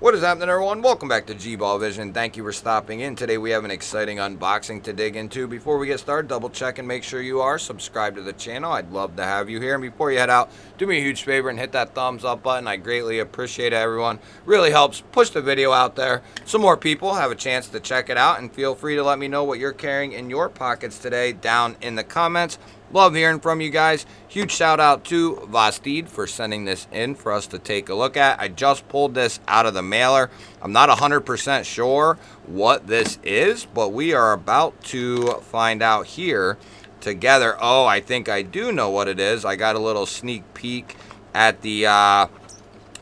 What is happening, everyone? Welcome back to G-Ball Vision. Thank you for stopping in. Today we have an exciting unboxing to dig into. Before we get started, double check and make sure you are subscribed to the channel. I'd love to have you here. And before you head out, do me a huge favor and hit that thumbs up button. I greatly appreciate it, everyone. Really helps push the video out there so more people have a chance to check it out. And feel free to let me know what you're carrying in your pockets today down in the comments. Love hearing from you guys. Huge shout out to Vosteed for sending this in for us to take a look at. I just pulled this out of the mailer. I'm not 100% sure what this is, but we are about to find out here together. Oh, I think I do know what it is. I got a little sneak peek at the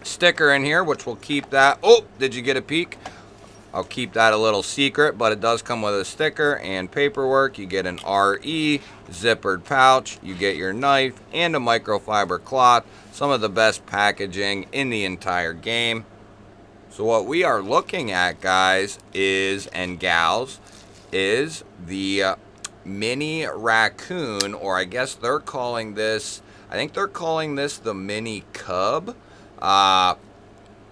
sticker in here, which will keep that. Oh, did you get a peek? I'll keep that a little secret, but it does come with a sticker and paperwork. You get an RE zippered pouch, you get your knife, and a microfiber cloth. Some of the best packaging in the entire game. So what we are looking at, guys, and gals, is the mini Raccoon, or I guess they're calling this, I think they're calling this the mini Cub.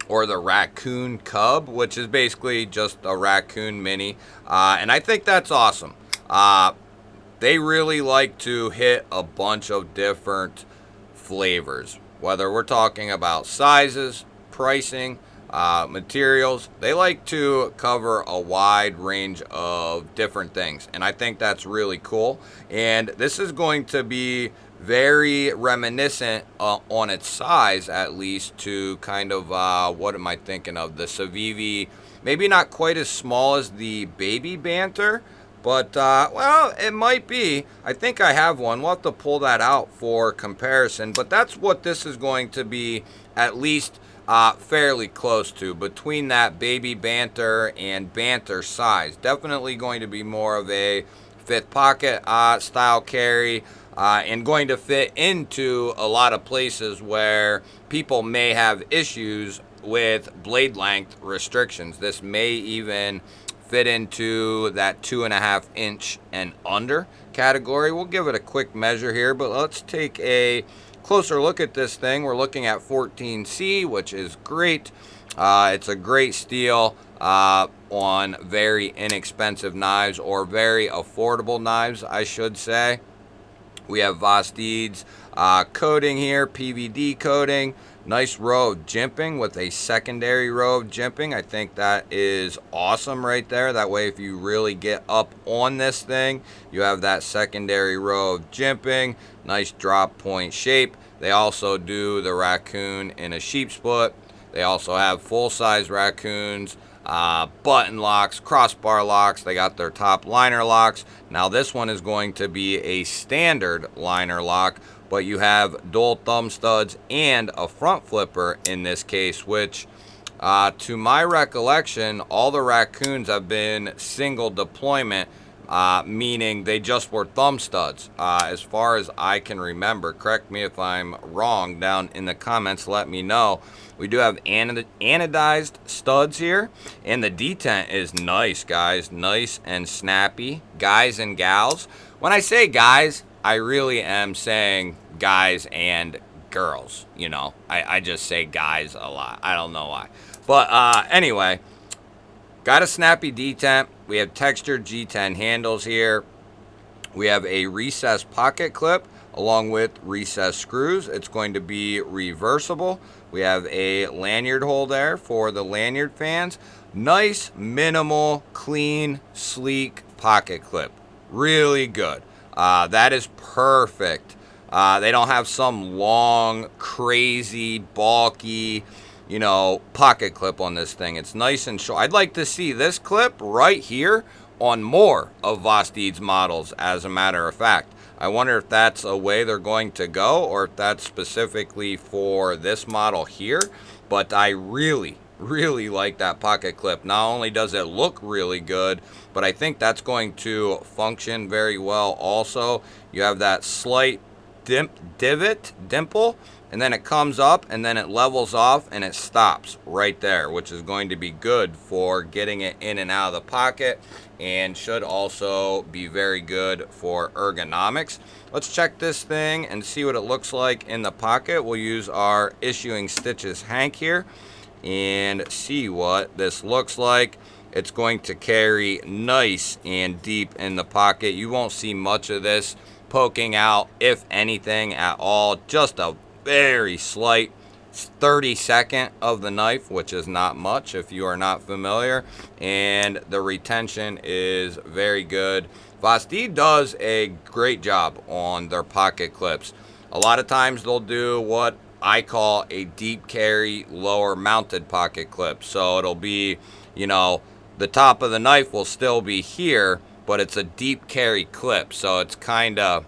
Or the Raccoon Cub, which is basically just a Raccoon mini. And I think that's awesome. They really like to hit a bunch of different flavors, whether we're talking about sizes, pricing, materials. They like to cover a wide range of different things, and I think that's really cool. And this is going to be very reminiscent on its size, at least, to kind of what am I thinking of, the Civivi. Maybe not quite as small as the Baby Banter, but well, it might be. I think I have one. We'll have to pull that out for comparison, but that's what this is going to be, at least fairly close to, between that Baby Banter and Banter size. Definitely going to be more of a fifth pocket style carry. And going to fit into a lot of places where people may have issues with blade length restrictions. This may even fit into that 2.5 inch and under category. We'll give it a quick measure here, but let's take a closer look at this thing. We're looking at 14C, which is great. It's a great steel on very inexpensive knives, or very affordable knives, I should say. We have Vosteed's coating here, PVD coating. Nice row of jimping with a secondary row of jimping. I think that is awesome right there. That way, if you really get up on this thing, you have that secondary row of jimping. Nice drop point shape. They also do the Raccoon in a sheep split. They also have full-size Raccoons, button locks, crossbar locks. They got their top liner locks. Now this one is going to be a standard liner lock, but you have dual thumb studs and a front flipper in this case, which to my recollection, all the Raccoons have been single deployment, meaning they just were thumb studs, as far as I can remember. Correct me if I'm wrong down in the comments, let me know. We do have anodized studs here, and the detent is nice, guys. Nice and snappy, guys and gals. When I say guys, I really am saying guys and girls. You know, I just say guys a lot. I don't know why. But anyway, got a snappy detent. We have textured G10 handles here. We have a recessed pocket clip along with recessed screws. It's going to be reversible. We have a lanyard hole there for the lanyard fans. Nice, minimal, clean, sleek pocket clip. Really good. That is perfect. They don't have some long, crazy, bulky, you know, pocket clip on this thing. It's nice and short. I'd like to see this clip right here on more of Vosteed's models, as a matter of fact. I wonder if that's a way they're going to go, or if that's specifically for this model here. But I really like that pocket clip. Not only does it look really good, but I think that's going to function very well also. You have that slight dimple, and then it comes up, and then it levels off, and it stops right there, which is going to be good for getting it in and out of the pocket, and should also be very good for ergonomics. Let's check this thing and see what it looks like in the pocket. We'll use our Issuing Stitches Hank here. and see what this looks like. It's going to carry nice and deep in the pocket. You won't see much of this poking out, if anything at all. Just a very slight 32nd of the knife, which is not much if you are not familiar, and the retention is very good. Vosteed does a great job on their pocket clips. A lot of times they'll do what I call a deep carry lower mounted pocket clip. So it'll be, you know, the top of the knife will still be here, but it's a deep carry clip. So it's kind of,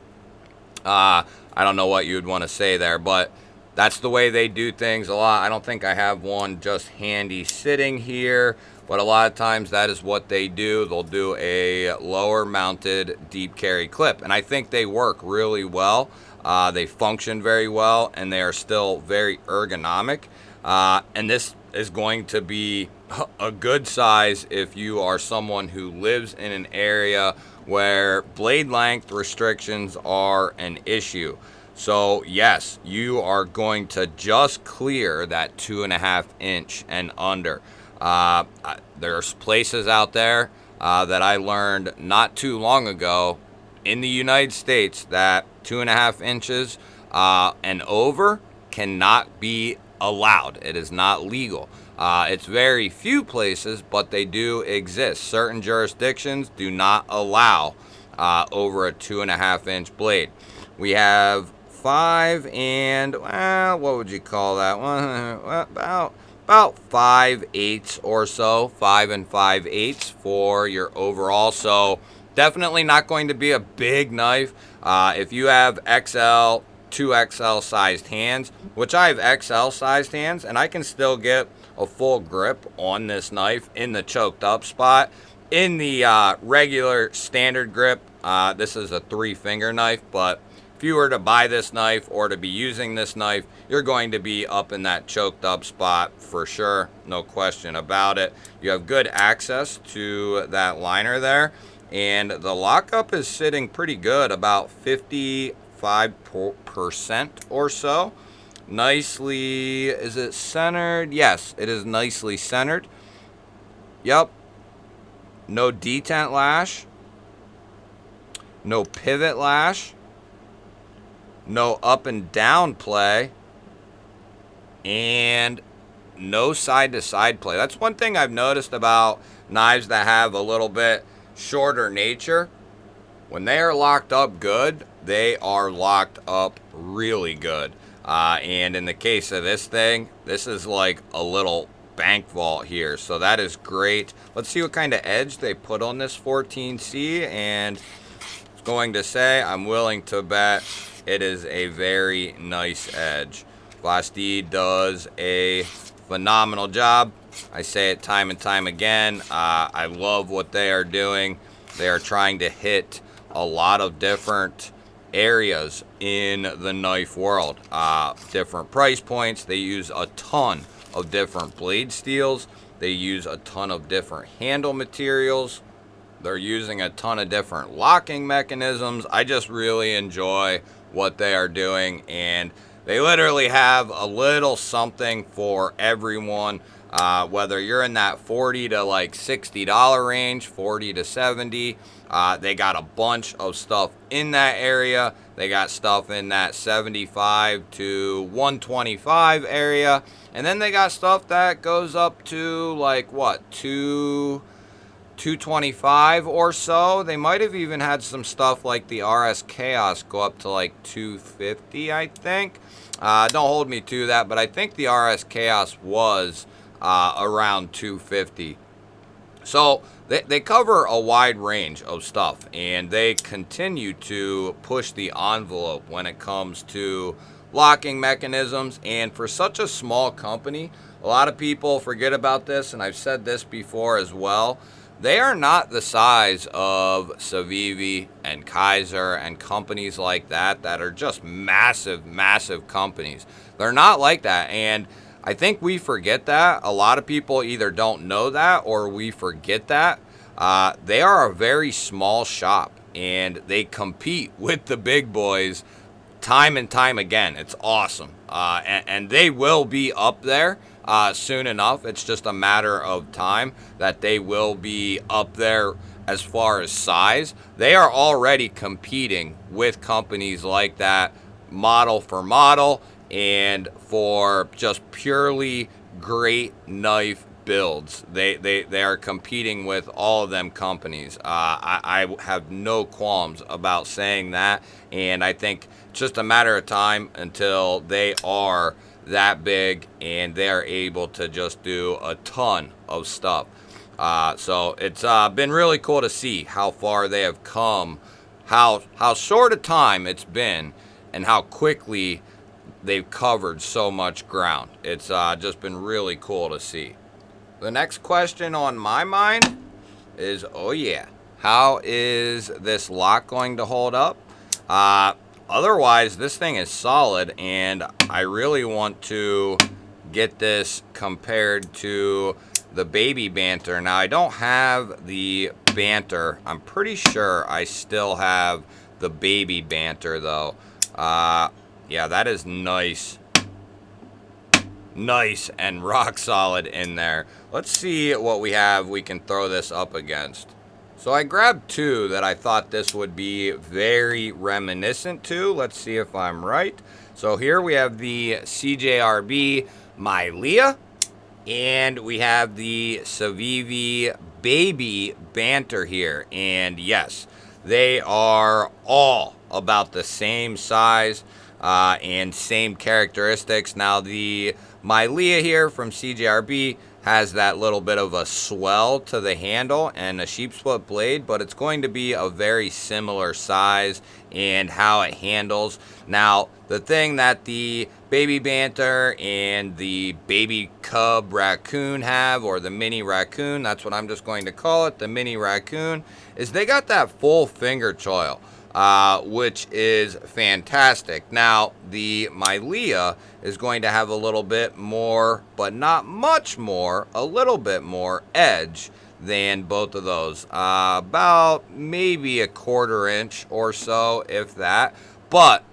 I don't know what you'd want to say there, but that's the way they do things a lot. I don't think I have one just handy sitting here, but a lot of times that is what they do. They'll do a lower mounted deep carry clip, and I think they work really well. They function very well, and they are still very ergonomic. And this is going to be a good size if you are someone who lives in an area where blade length restrictions are an issue. So yes, you are going to just clear that 2.5 inch and under. There's places out there that I learned not too long ago in the United States that 2.5 inches and over cannot be allowed. It is not legal. It's very few places, but they do exist. Certain jurisdictions do not allow over a 2.5 inch blade. We have 5 and, well, what would you call that one? About 5/8 or so, 5 5/8 for your overall. So definitely not going to be a big knife. If you have XL, 2XL sized hands, which I have XL sized hands, and I can still get a full grip on this knife in the choked up spot. In the regular standard grip, this is a 3-finger knife, but if you were to buy this knife or to be using this knife, you're going to be up in that choked up spot for sure, no question about it. You have good access to that liner there, and the lockup is sitting pretty good, about 55% or so. Nicely, is it centered? Yes, it is nicely centered. Yep. No detent lash. No pivot lash. No up and down play, and no side to side play. That's one thing I've noticed about knives that have a little bit shorter nature. When they are locked up good, they are locked up really good. And in the case of this thing, this is like a little bank vault here, so that is great. Let's see what kind of edge they put on this 14C, and it's going to say, I'm willing to bet it is a very nice edge. Vosteed does a phenomenal job. I say it time and time again. I love what they are doing. They are trying to hit a lot of different areas in the knife world. Different price points. They use a ton of different blade steels. They use a ton of different handle materials. They're using a ton of different locking mechanisms. I just really enjoy what they are doing, and they literally have a little something for everyone, whether you're in that $40 to like $60 range, 40 to 70. They got a bunch of stuff in that area. They got stuff in that 75 to 125 area, and then they got stuff that goes up to like what, 225 or so. They might have even had some stuff like the RS Chaos go up to like 250, I think. Don't hold me to that, but I think the RS Chaos was around 250. So they cover a wide range of stuff, and they continue to push the envelope when it comes to locking mechanisms. And for such a small company, a lot of people forget about this, and I've said this before as well. They are not the size of Civivi and Kaiser and companies like that that are just massive, massive companies. They're not like that, and I think we forget that. A lot of people either don't know that or we forget that. They are a very small shop, and they compete with the big boys time and time again. It's awesome. And they will be up there soon enough. It's just a matter of time that they will be up there as far as size. They are already competing with companies like that, model for model, and for just purely great knife builds. They are competing with all of them companies. I have no qualms about saying that, and I think it's just a matter of time until they are that big and they're able to just do a ton of stuff. So it's been really cool to see how far they have come, how short a time it's been, and how quickly they've covered so much ground. It's just been really cool to see. The next question on my mind is, oh yeah, how is this lock going to hold up? Otherwise, this thing is solid, and I really want to get this compared to the Baby Banter. Now, I don't have the Banter. I'm pretty sure I still have the Baby Banter, though. Yeah, that is nice. Nice and rock solid in there. Let's see what we have we can throw this up against. So I grabbed two that I thought this would be very reminiscent to. Let's see if I'm right. So here we have the CJRB Mylea, and we have the Civivi Baby Banter here. And yes, they are all about the same size and same characteristics. Now the Mylea here from CJRB has that little bit of a swell to the handle and a sheepsfoot blade, but it's going to be a very similar size and how it handles. Now, the thing that the Baby Banter and the Baby Cub Raccoon have, or the Mini Raccoon, that's what I'm just going to call it, the Mini Raccoon, is they got that full finger choil, which is fantastic. Now, the Mylea is going to have a little bit more, but not much more, a little bit more edge than both of those. About maybe a 1/4 inch or so, if that. But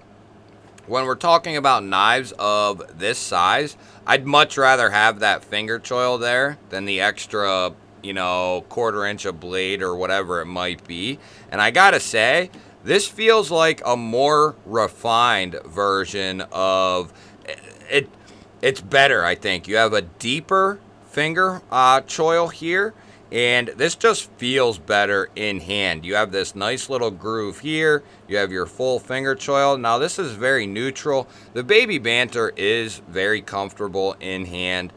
when we're talking about knives of this size, I'd much rather have that finger choil there than the extra, 1/4 inch of blade or whatever it might be. And I gotta say, this feels like a more refined version of it. It's better, I think. You have a deeper finger choil here, and this just feels better in hand. You have this nice little groove here. You have your full finger choil. Now, this is very neutral. The Baby Banter is very comfortable in hand.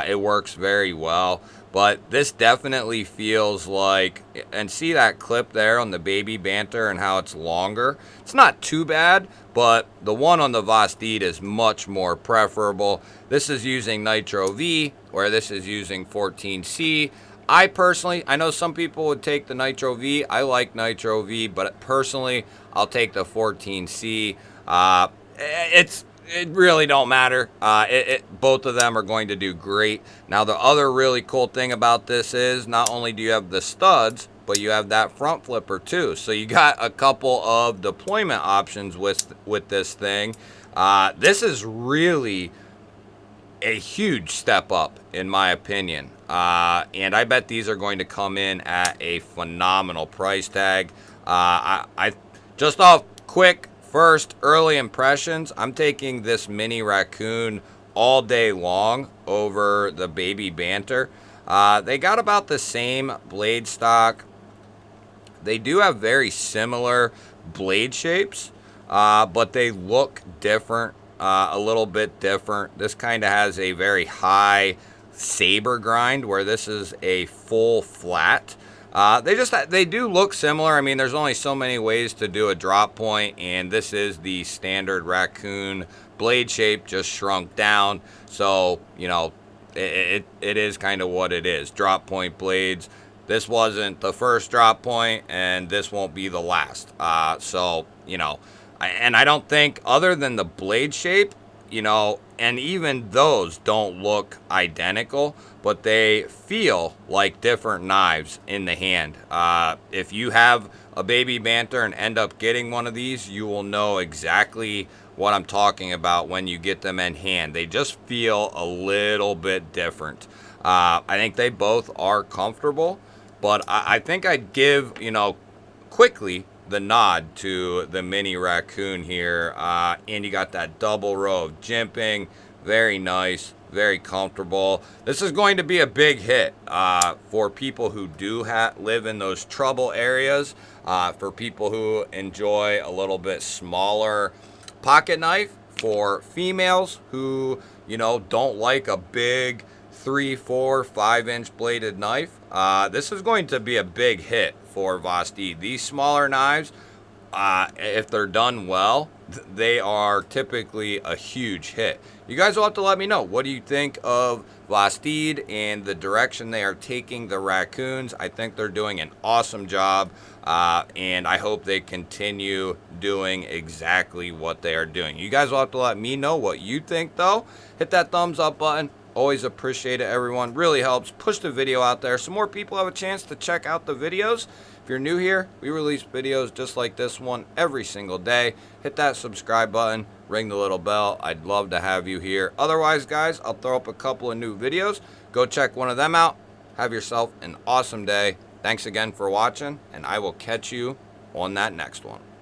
It works very well. But this definitely feels like, and see that clip there on the Baby Banter and how it's longer? It's not too bad, but the one on the Vosteed is much more preferable. This is using Nitro V, where this is using 14C. I know some people would take the Nitro V. I like Nitro V, but personally, I'll take the 14C. It really don't matter. Both of them are going to do great. Now, the other really cool thing about this is not only do you have the studs, but you have that front flipper too. So you got a couple of deployment options with this thing. This is really a huge step up, in my opinion. And I bet these are going to come in at a phenomenal price tag. I just off quick first early impressions, I'm taking this Mini Raccoon all day long over the Baby Banter. They got about the same blade stock. They do have very similar blade shapes, but they look different, a little bit different. This kind of has a very high saber grind, where this is a full flat. They do look similar. I mean, there's only so many ways to do a drop point, and this is the standard Raccoon blade shape, just shrunk down. So, it is kind of what it is. Drop point blades. This wasn't the first drop point, and this won't be the last. And I don't think, other than the blade shape, And even those don't look identical, but they feel like different knives in the hand. If you have a baby banter and end up getting one of these, you will know exactly what I'm talking about when you get them in hand. They just feel a little bit different. I think they both are comfortable, but I think I'd give, quickly the nod to the mini Raccoon here. And you got that double row of jimping. Very nice, very comfortable. This is going to be a big hit for people who do live in those trouble areas, for people who enjoy a little bit smaller pocket knife, for females who, don't like a big 3, 4, 5-inch bladed knife. This is going to be a big hit for Vosteed. These smaller knives, if they're done well, they are typically a huge hit. You guys will have to let me know. What do you think of Vosteed and the direction they are taking the Raccoons? I think they're doing an awesome job, and I hope they continue doing exactly what they are doing. You guys will have to let me know what you think, though. Hit that thumbs up button. Always appreciate it, everyone. Really helps push the video out there so more people have a chance to check out the videos. If you're new here, we release videos just like this one every single day. Hit that subscribe button, ring the little bell. I'd love to have you here. Otherwise, guys, I'll throw up a couple of new videos. Go check one of them out. Have yourself an awesome day. Thanks again for watching, and I will catch you on that next one.